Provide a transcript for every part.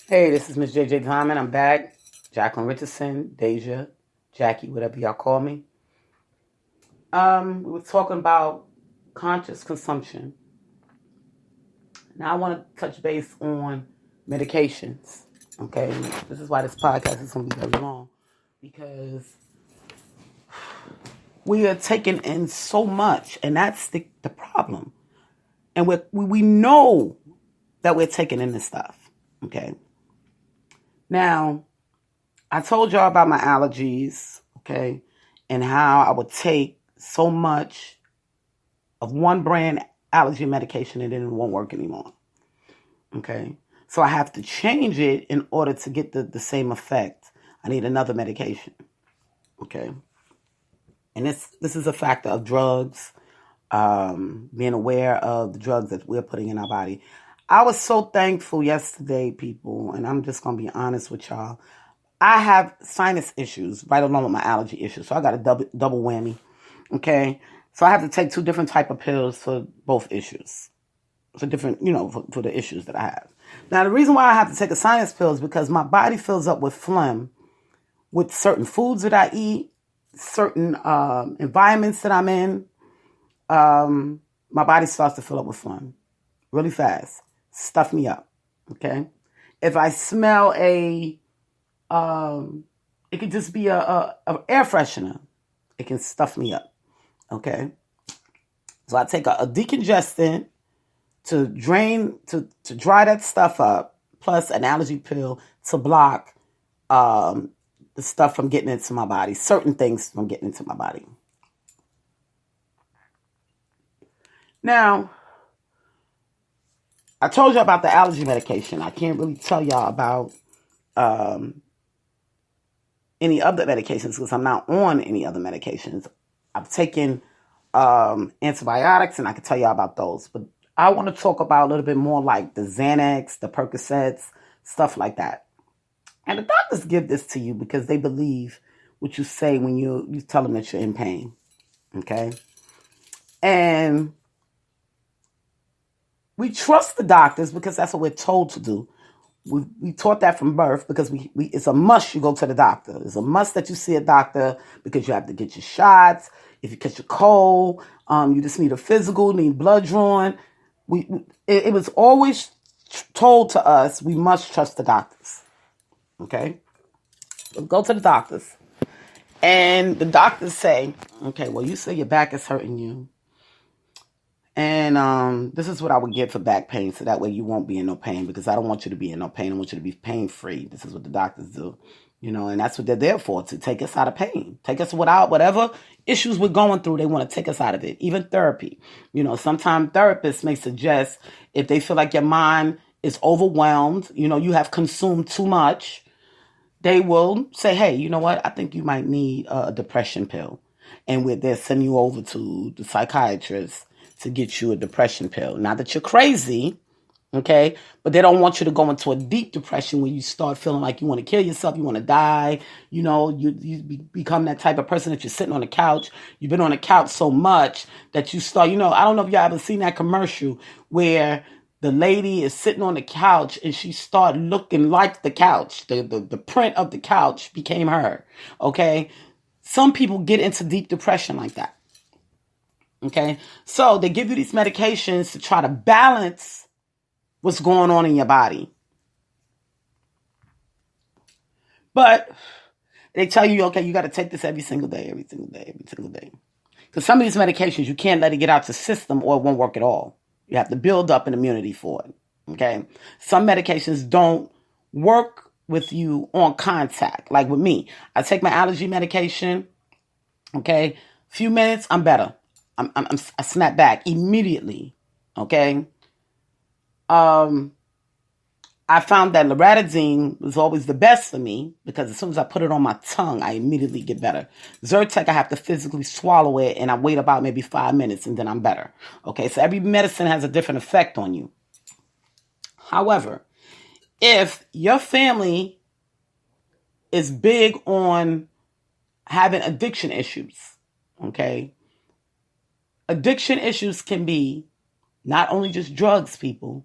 Hey, this is Miss JJ Diamond. I'm back. Jacqueline Richardson, Deja, Jackie, whatever y'all call me. We were talking about conscious consumption. Now I want to touch base on medications. Okay, this is why this podcast is going to be very long because we are taking in so much, and that's the problem. And we know that we're taking in this stuff. Okay, now I told y'all about my allergies, okay, and how I would take so much of one brand allergy medication and then it won't work anymore, okay? So I have to change it in order to get the same effect. I need another medication, okay? And this is a factor of drugs, being aware of the drugs that we're putting in our body. I was so thankful yesterday, people, and I'm just going to be honest with y'all. I have sinus issues right along with my allergy issues. So I got a double whammy. Okay. So I have to take two different type of pills for both issues. For different, for the issues that I have. Now, the reason why I have to take a sinus pill is because my body fills up with phlegm with certain foods that I eat, certain environments that I'm in. My body starts to fill up with phlegm really fast. Stuff me up. Okay. If I smell it could just be a air freshener. It can stuff me up. Okay. So I take a decongestant to drain, to dry that stuff up, plus an allergy pill to block the stuff from getting into my body, certain things from getting into my body. Now, I told you about the allergy medication. I can't really tell y'all about any other medications because I'm not on any other medications. I've taken antibiotics and I can tell y'all about those. But I want to talk about a little bit more like the Xanax, the Percocets, stuff like that. And the doctors give this to you because they believe what you say when you tell them that you're in pain. Okay? And we trust the doctors because that's what we're told to do. We taught that from birth because it's a must you go to the doctor. It's a must that you see a doctor because you have to get your shots. If you catch a cold, you just need a physical, need blood drawn. It was always told to us we must trust the doctors. Okay? So go to the doctors. And the doctors say, okay, well, you say your back is hurting you. And this is what I would get for back pain, so that way you won't be in no pain, because I don't want you to be in no pain. I want you to be pain-free. This is what the doctors do, and that's what they're there for, to take us out of pain, take us without whatever issues we're going through. They want to take us out of it. Even therapy, sometimes therapists may suggest if they feel like your mind is overwhelmed, you have consumed too much, they will say, hey, you know what? I think you might need a depression pill. And they'll send you over to the psychiatrist to get you a depression pill. Not that you're crazy, okay? But they don't want you to go into a deep depression where you start feeling like you want to kill yourself, you want to die. You become that type of person that you're sitting on the couch. You've been on the couch so much that you start, I don't know if y'all ever seen that commercial where the lady is sitting on the couch and she started looking like the couch. The print of the couch became her, okay? Some people get into deep depression like that. Okay, so they give you these medications to try to balance what's going on in your body. But they tell you, okay, you got to take this every single day. Because some of these medications, you can't let it get out your system or it won't work at all. You have to build up an immunity for it. Okay, some medications don't work with you on contact. Like with me, I take my allergy medication. Okay, few minutes, I'm better. I snap back immediately. Okay. I found that loratadine was always the best for me because as soon as I put it on my tongue, I immediately get better. Zyrtec, I have to physically swallow it and I wait about maybe 5 minutes and then I'm better. Okay. So every medicine has a different effect on you. However, if your family is big on having addiction issues, okay, addiction issues can be not only just drugs, people.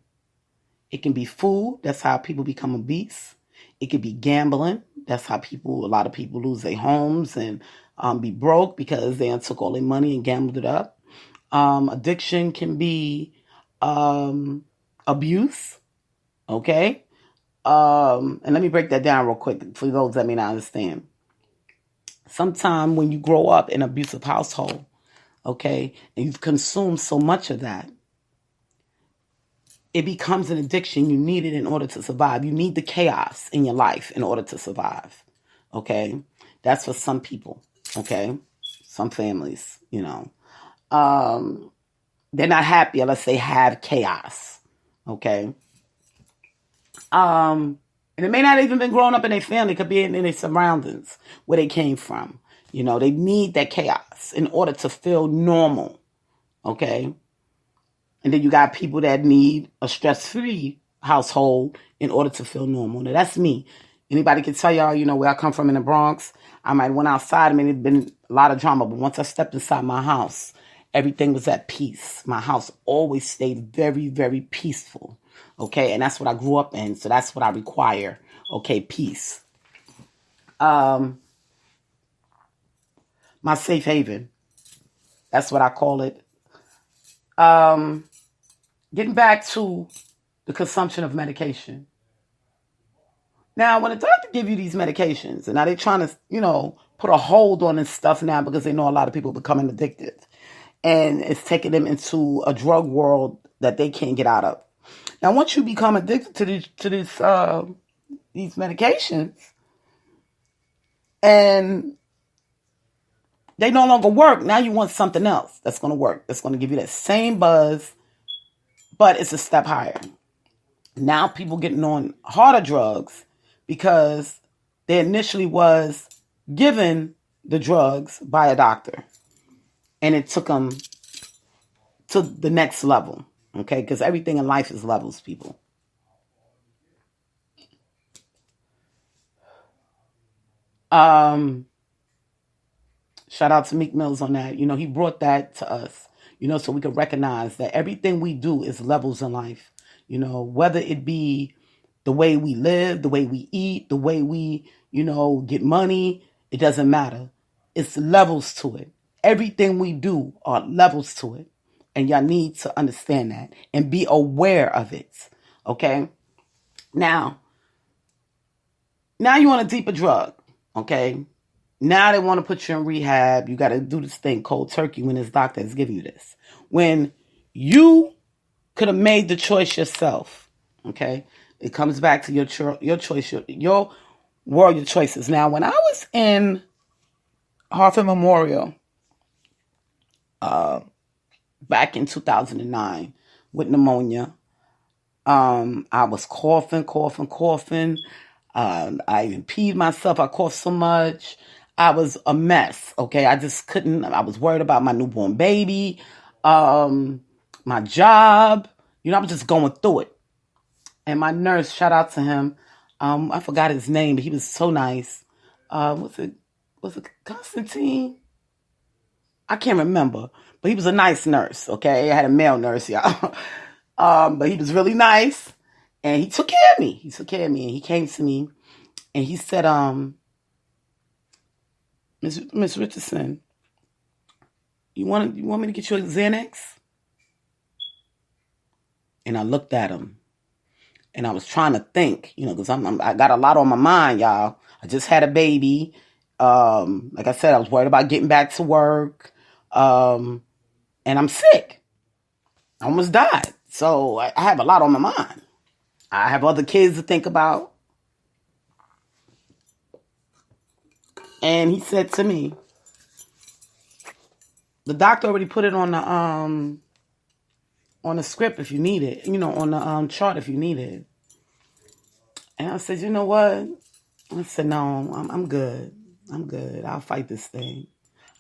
It can be food. That's how people become obese. It could be gambling. That's how a lot of people lose their homes and be broke because they took all their money and gambled it up. Addiction can be abuse. Okay. And let me break that down real quick for those that may not understand. Sometimes when you grow up in an abusive household, okay, and you've consumed so much of that, it becomes an addiction. You need it in order to survive. You need the chaos in your life in order to survive. Okay. That's for some people. Okay. Some families, they're not happy unless they have chaos. Okay. And it may not even been growing up in their family. It could be in their surroundings where they came from. They need that chaos in order to feel normal. Okay. And then you got people that need a stress-free household in order to feel normal. Now, that's me. Anybody can tell y'all, where I come from in the Bronx. I might went outside. There's been a lot of drama. But once I stepped inside my house, everything was at peace. My house always stayed very, very peaceful. Okay. And that's what I grew up in. So that's what I require. Okay. Peace. My safe haven. That's what I call it. Getting back to the consumption of medication. Now, when a doctor give you these medications, and now they're trying to, put a hold on this stuff now because they know a lot of people are becoming addicted. And it's taking them into a drug world that they can't get out of. Now, once you become addicted to these medications, and they no longer work, now you want something else that's going to work. That's going to give you that same buzz, but it's a step higher. Now people getting on harder drugs because they initially was given the drugs by a doctor. And it took them to the next level. Okay? Because everything in life is levels, people. Shout out to Meek Mills on that. He brought that to us, so we could recognize that everything we do is levels in life. Whether it be the way we live, the way we eat, the way we, get money, it doesn't matter. It's levels to it. Everything we do are levels to it. And y'all need to understand that and be aware of it. Okay? Now you want a deeper drug. Okay? Now they want to put you in rehab. You got to do this thing cold turkey when this doctor is giving you this. When you could have made the choice yourself. Okay? It comes back to your choice, your world, your choices. Now, when I was in Hartford Memorial back in 2009 with pneumonia, I was coughing. I even peed myself. I coughed so much. I was a mess. Okay. I just couldn't. I was worried about my newborn baby, my job. I was just going through it. And my nurse, shout out to him. I forgot his name, but he was so nice. Was it Constantine? I can't remember. But he was a nice nurse. Okay. I had a male nurse, y'all. But he was really nice. And he took care of me. And he came to me and he said, Miss Richardson, you want me to get you a Xanax? And I looked at him and I was trying to think, because I got a lot on my mind, y'all. I just had a baby. Like I said, I was worried about getting back to work. And I'm sick. I almost died. So I have a lot on my mind. I have other kids to think about. And he said to me, the doctor already put it on the script if you need it, on the chart if you need it. And I said, you know what? I said, no, I'm good. I'll fight this thing.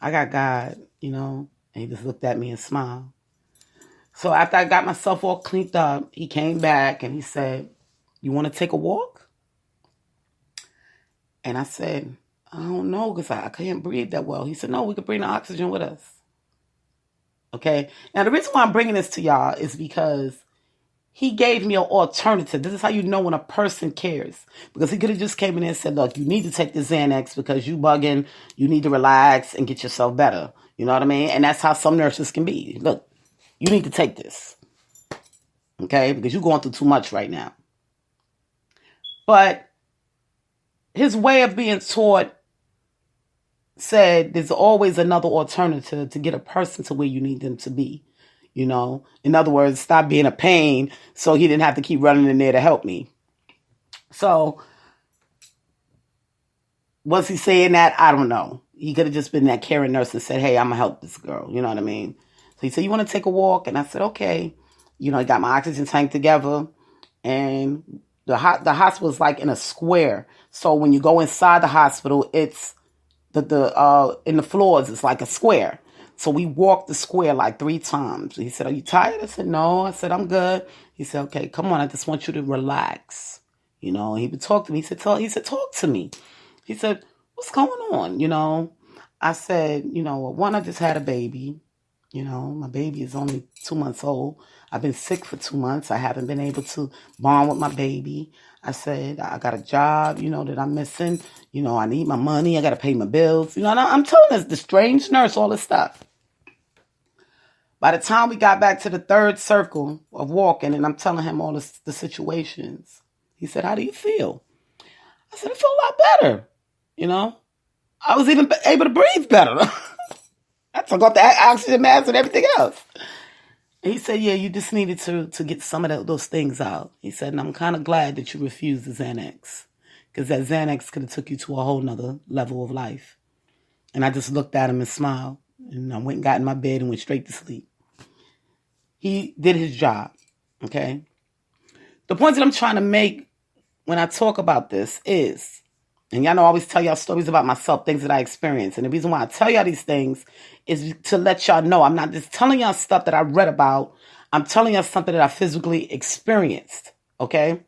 I got God, And he just looked at me and smiled. So after I got myself all cleaned up, he came back and he said, you want to take a walk? And I said, I don't know because I can't breathe that well. He said, no, we could bring the oxygen with us. Okay. Now, the reason why I'm bringing this to y'all is because He gave me an alternative. This is how you know when a person cares. Because he could have just came in and said, look, you need to take the Xanax because you bugging. You need to relax and get yourself better. You know what I mean? And that's how some nurses can be. Look, you need to take this. Okay? Because you're going through too much right now. But his way of being taught said there's always another alternative to get a person to where you need them to be. You know, in other words, stop being a pain so he didn't have to keep running in there to help me. So was he saying that? I don't know. He could have just been that caring nurse and said, hey, I'm going to help this girl. You know what I mean? So he said, you want to take a walk? And I said, okay. You know, I got my oxygen tank together. And the hospital is like in a square. So when you go inside the hospital, it's in the floors, it's like a square. So we walked the square like 3 times. He said, are you tired? I said, no. I said, I'm good. He said, okay, come on. I just want you to relax. You know, he would talk to me. He said, talk to me. He said, what's going on? You know, I said, you know, one, I just had a baby. You know, my baby is only 2 months old. I've been sick for 2 months. I haven't been able to bond with my baby. I said, I got a job, you know, that I'm missing. You know, I need my money. I got to pay my bills. You know, and I'm telling this, the strange nurse, all this stuff. By the time we got back to the 3rd circle of walking, and I'm telling him all the situations, he said, how do you feel? I said, I feel a lot better. You know, I was even able to breathe better. I took off the oxygen mask and everything else. And he said, yeah, you just needed to get some of those things out. He said, and I'm kind of glad that you refused the Xanax. Because that Xanax could have took you to a whole nother level of life. And I just looked at him and smiled. And I went and got in my bed and went straight to sleep. He did his job, okay? The point that I'm trying to make when I talk about this is, and y'all know I always tell y'all stories about myself, things that I experienced. And the reason why I tell y'all these things is to let y'all know I'm not just telling y'all stuff that I read about. I'm telling y'all something that I physically experienced, okay?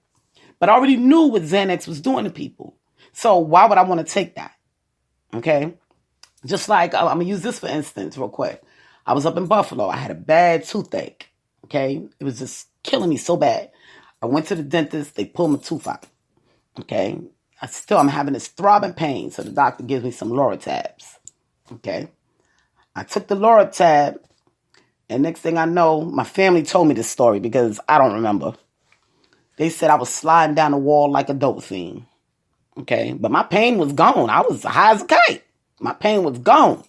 But I already knew what Xanax was doing to people. So why would I want to take that, okay? Just like, I'm going to use this for instance real quick. I was up in Buffalo. I had a bad toothache, okay? It was just killing me so bad. I went to the dentist. They pulled my tooth out, okay? I'm having this throbbing pain, so the doctor gives me some Loratabs, okay? I took the Loratab, and next thing I know, my family told me this story because I don't remember. They said I was sliding down the wall like a dope fiend, okay? But my pain was gone. I was high as a kite. My pain was gone.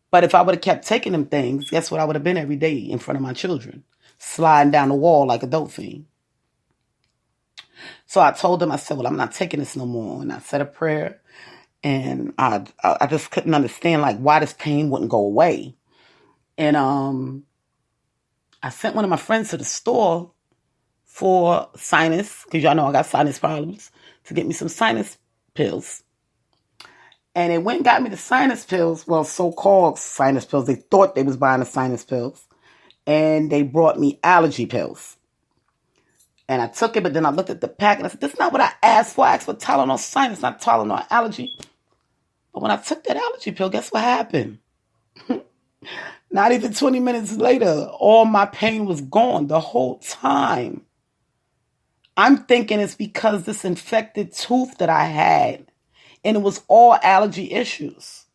But if I would have kept taking them things, guess what I would have been every day in front of my children? Sliding down the wall like a dope fiend. So I told them, I said, well, I'm not taking this no more. And I said a prayer. And I just couldn't understand, like, why this pain wouldn't go away. And I sent one of my friends to the store for sinus, because y'all know I got sinus problems, to get me some sinus pills. And they went and got me the sinus pills, well, so-called sinus pills. They thought they was buying the sinus pills. And they brought me allergy pills. And I took it, but then I looked at the pack and I said, this is not what I asked for. I asked for Tylenol sinus, not Tylenol allergy. But when I took that allergy pill, guess what happened? Not even 20 minutes later, all my pain was gone the whole time. I'm thinking it's because this infected tooth that I had, and it was all allergy issues.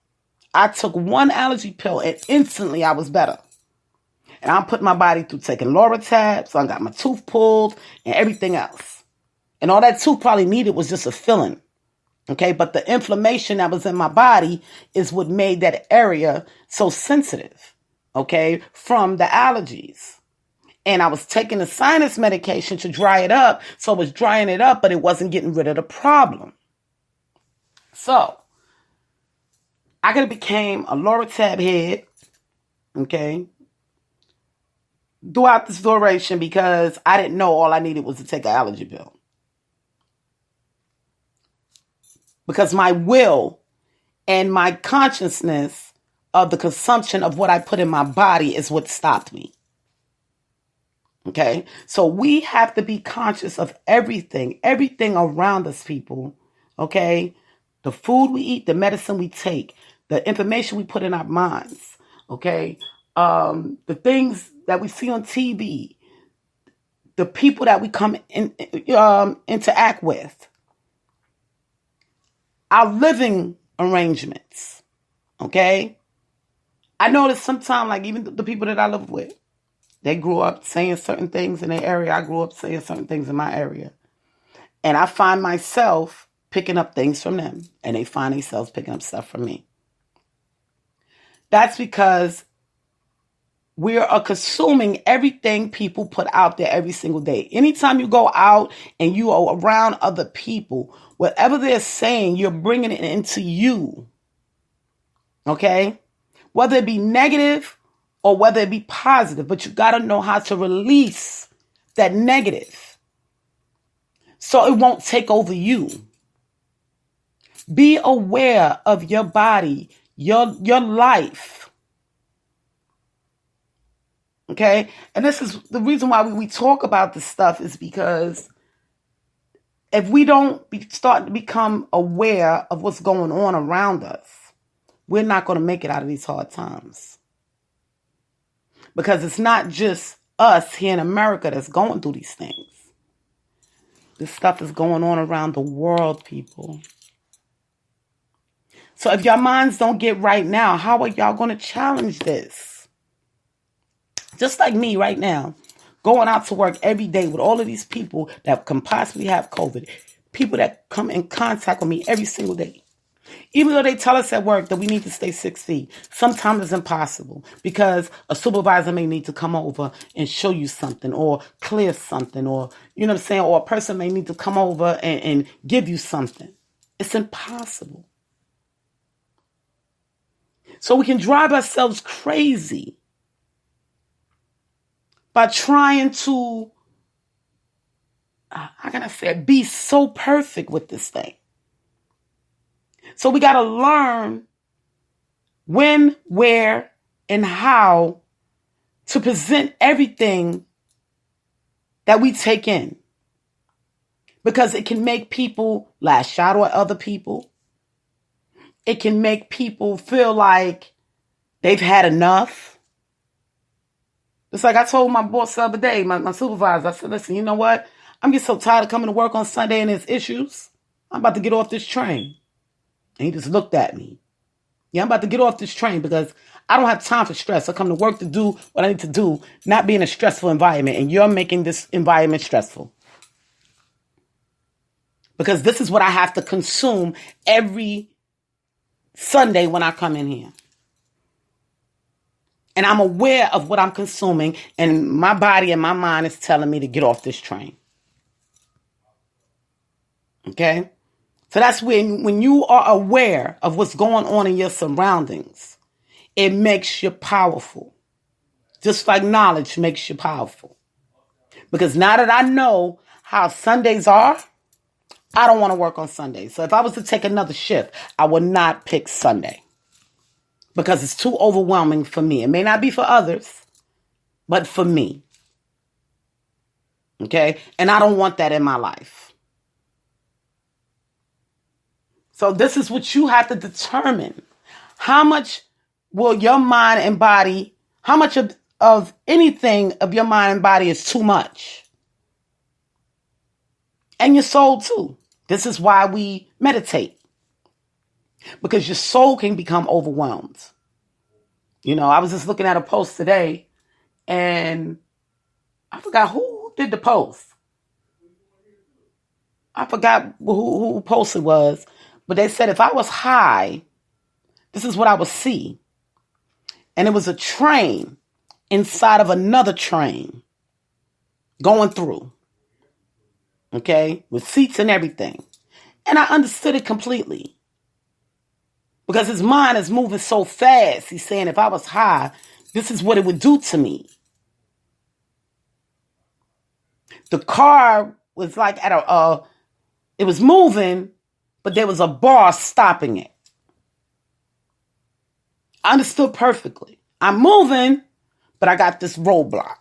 I took one allergy pill and instantly I was better. And I'm putting my body through taking Loratab, so I got my tooth pulled and everything else. And all that tooth probably needed was just a filling. Okay, but the inflammation that was in my body is what made that area so sensitive, okay, from the allergies. And I was taking the sinus medication to dry it up, so it was drying it up, but it wasn't getting rid of the problem. So I could have became a Loratab head, okay, throughout this duration because I didn't know all I needed was to take an allergy pill. Because my will and my consciousness of the consumption of what I put in my body is what stopped me. Okay? So we have to be conscious of everything around us, people. Okay? The food we eat, the medicine we take, the information we put in our minds. Okay? The things that we see on TV, the people that we come in, interact with, our living arrangements, okay? I notice sometimes, like even the people that I live with, they grew up saying certain things in their area. I grew up saying certain things in my area. And I find myself picking up things from them, and they find themselves picking up stuff from me. That's because we are consuming everything people put out there every single day. Anytime you go out and you are around other people, whatever they're saying, you're bringing it into you. Okay? Whether it be negative or whether it be positive, but you got to know how to release that negative so it won't take over you. Be aware of your body, your life. Okay? And this is the reason why we talk about this stuff, is because if we don't start to become aware of what's going on around us, we're not going to make it out of these hard times. Because it's not just us here in America that's going through these things. This stuff is going on around the world, people. So if your minds don't get right now, how are y'all going to challenge this? Just like me right now, going out to work every day with all of these people that can possibly have COVID. People that come in contact with me every single day. Even though they tell us at work that we need to stay 6 feet, sometimes it's impossible because a supervisor may need to come over and show you something or clear something, or, you know what I'm saying? Or a person may need to come over and give you something. It's impossible. So we can drive ourselves crazy by trying to, how can I say it, be so perfect with this thing. So we got to learn when, where, and how to present everything that we take in. Because it can make people lash out at other people. It can make people feel like they've had enough. It's like I told my boss the other day, my supervisor, I said, listen, you know what? I'm getting so tired of coming to work on Sunday and there's issues. I'm about to get off this train. And he just looked at me. Yeah, I'm about to get off this train because I don't have time for stress. I come to work to do what I need to do, not be in a stressful environment. And you're making this environment stressful. Because this is what I have to consume every Sunday when I come in here. And I'm aware of what I'm consuming, and my body and my mind is telling me to get off this train. Okay? So that's when you are aware of what's going on in your surroundings, it makes you powerful. Just like knowledge makes you powerful. Because now that I know how Sundays are, I don't want to work on Sundays. So if I was to take another shift, I would not pick Sunday. Because it's too overwhelming for me. It may not be for others, but for me. Okay? And I don't want that in my life. So this is what you have to determine. How much will your mind and body, how much of anything of your mind and body is too much? And your soul too. This is why we meditate. Because your soul can become overwhelmed. You know, I was just looking at a post today and I forgot who did the post. I forgot who post it was. But they said if I was high, this is what I would see. And it was a train inside of another train going through. Okay? With seats and everything. And I understood it completely. Because his mind is moving so fast. He's saying if I was high, this is what it would do to me. The car was like it was moving, but there was a bar stopping it. I understood perfectly. I'm moving, but I got this roadblock.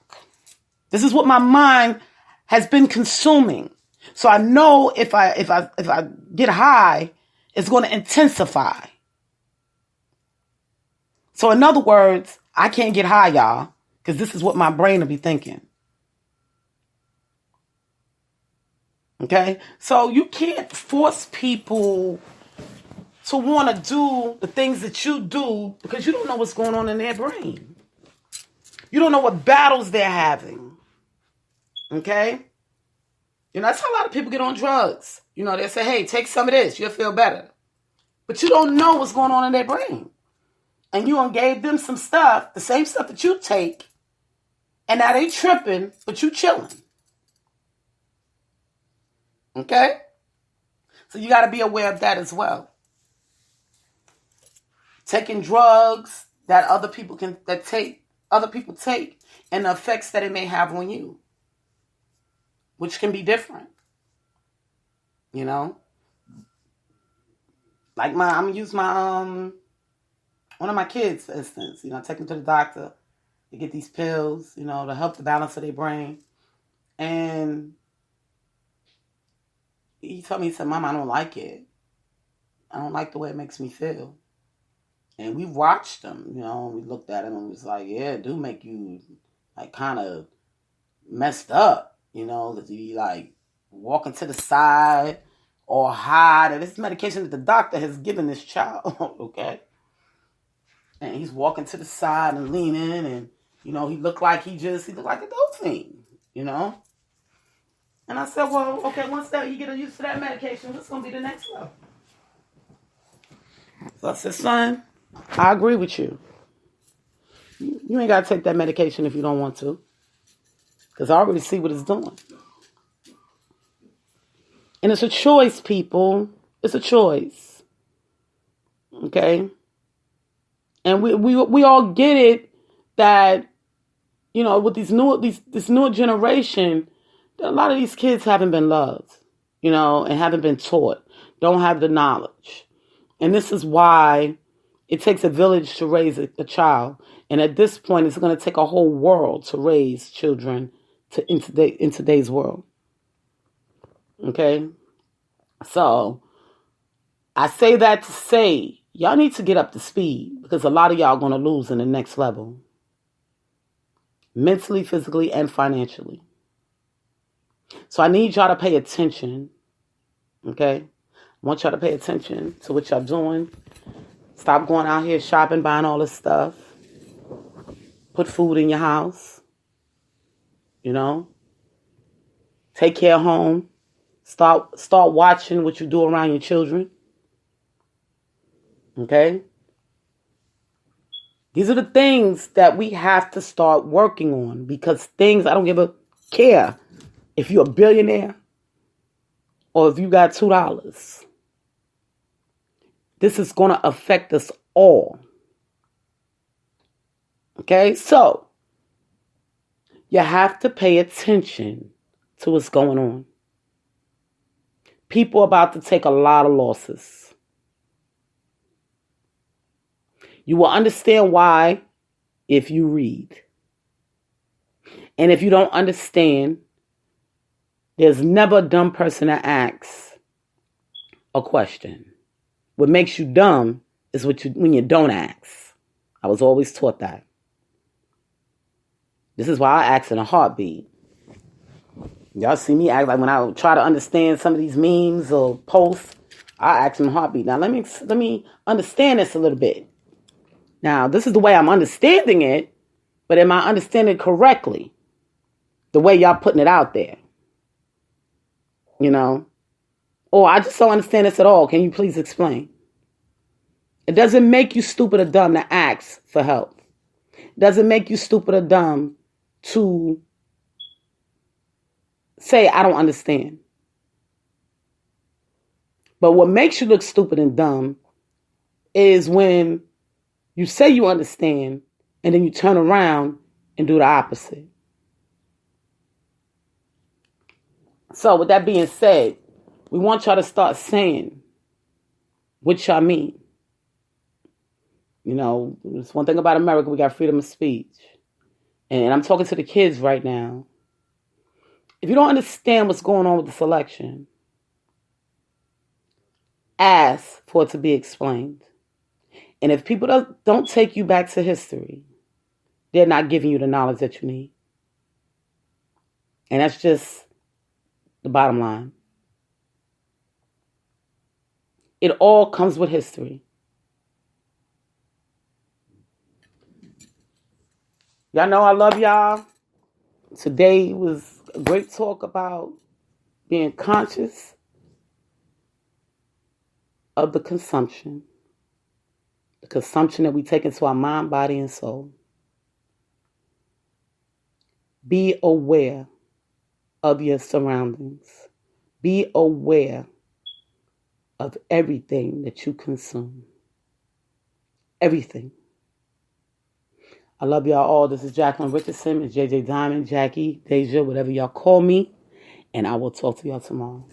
This is what my mind has been consuming. So I know if I get high, it's going to intensify. So in other words, I can't get high, y'all, Because this is what my brain will be thinking. Okay? So you can't force people to want to do the things that you do because you don't know what's going on in their brain. You don't know what battles they're having. Okay? That's how a lot of people get on drugs. They say, hey, take some of this. You'll feel better. But you don't know what's going on in their brain. And you gave them some stuff, the same stuff that you take, and now they tripping, but you chilling. Okay? So you got to be aware of that as well. Taking drugs that other people take, and the effects that it may have on you, which can be different. Like I'm gonna use my one of my kids, for instance. Take them to the doctor to get these pills, to help the balance of their brain. And he told me, he said, Mom, I don't like it. I don't like the way it makes me feel. And we watched him, we looked at him and was like, yeah, it do make you like kind of messed up, that you like walking to the side or hide. And this is medication that the doctor has given this child, okay? And he's walking to the side and leaning, and he looked like he looked like a dolphin, And I said, well, okay, once that you get used to that medication, what's gonna be the next level? So I said, son, I agree with you. You ain't gotta take that medication if you don't want to, because I already see what it's doing. And it's a choice, people. It's a choice. Okay? And we all get it that, with this newer generation, a lot of these kids haven't been loved, and haven't been taught, don't have the knowledge. And this is why it takes a village to raise a child. And at this point, it's going to take a whole world to raise children in today's world. Okay? So, I say that to say, y'all need to get up to speed, because a lot of y'all are going to lose in the next level. Mentally, physically, and financially. So I need y'all to pay attention. Okay? I want y'all to pay attention to what y'all doing. Stop going out here shopping, buying all this stuff. Put food in your house. Take care of home. Start watching what you do around your children. Okay? These are the things that we have to start working on, because I don't give a care if you're a billionaire or if you got $2. This is going to affect us all. Okay? So, you have to pay attention to what's going on. People are about to take a lot of losses. You will understand why if you read. And if you don't understand, there's never a dumb person that asks a question. What makes you dumb is when you don't ask. I was always taught that. This is why I ask in a heartbeat. Y'all see me act like when I try to understand some of these memes or posts, I ask in a heartbeat. Now let me understand this a little bit. Now, this is the way I'm understanding it, but am I understanding it correctly? The way y'all putting it out there. Or I just don't understand this at all. Can you please explain? It doesn't make you stupid or dumb to ask for help. It doesn't make you stupid or dumb to say, I don't understand. But what makes you look stupid and dumb is when you say you understand and then you turn around and do the opposite. So with that being said, we want y'all to start saying what y'all mean. There's one thing about America, we got freedom of speech. And I'm talking to the kids right now. If you don't understand what's going on with this election, ask for it to be explained. And if people don't take you back to history, they're not giving you the knowledge that you need. And that's just the bottom line. It all comes with history. Y'all know I love y'all. Today was a great talk about being conscious of the consumption that we take into our mind, body, and soul. Be aware of your surroundings. Be aware of everything that you consume. Everything. I love y'all all. This is Jacqueline Richardson. It's JJ Diamond, Jackie, Deja, whatever y'all call me. And I will talk to y'all tomorrow.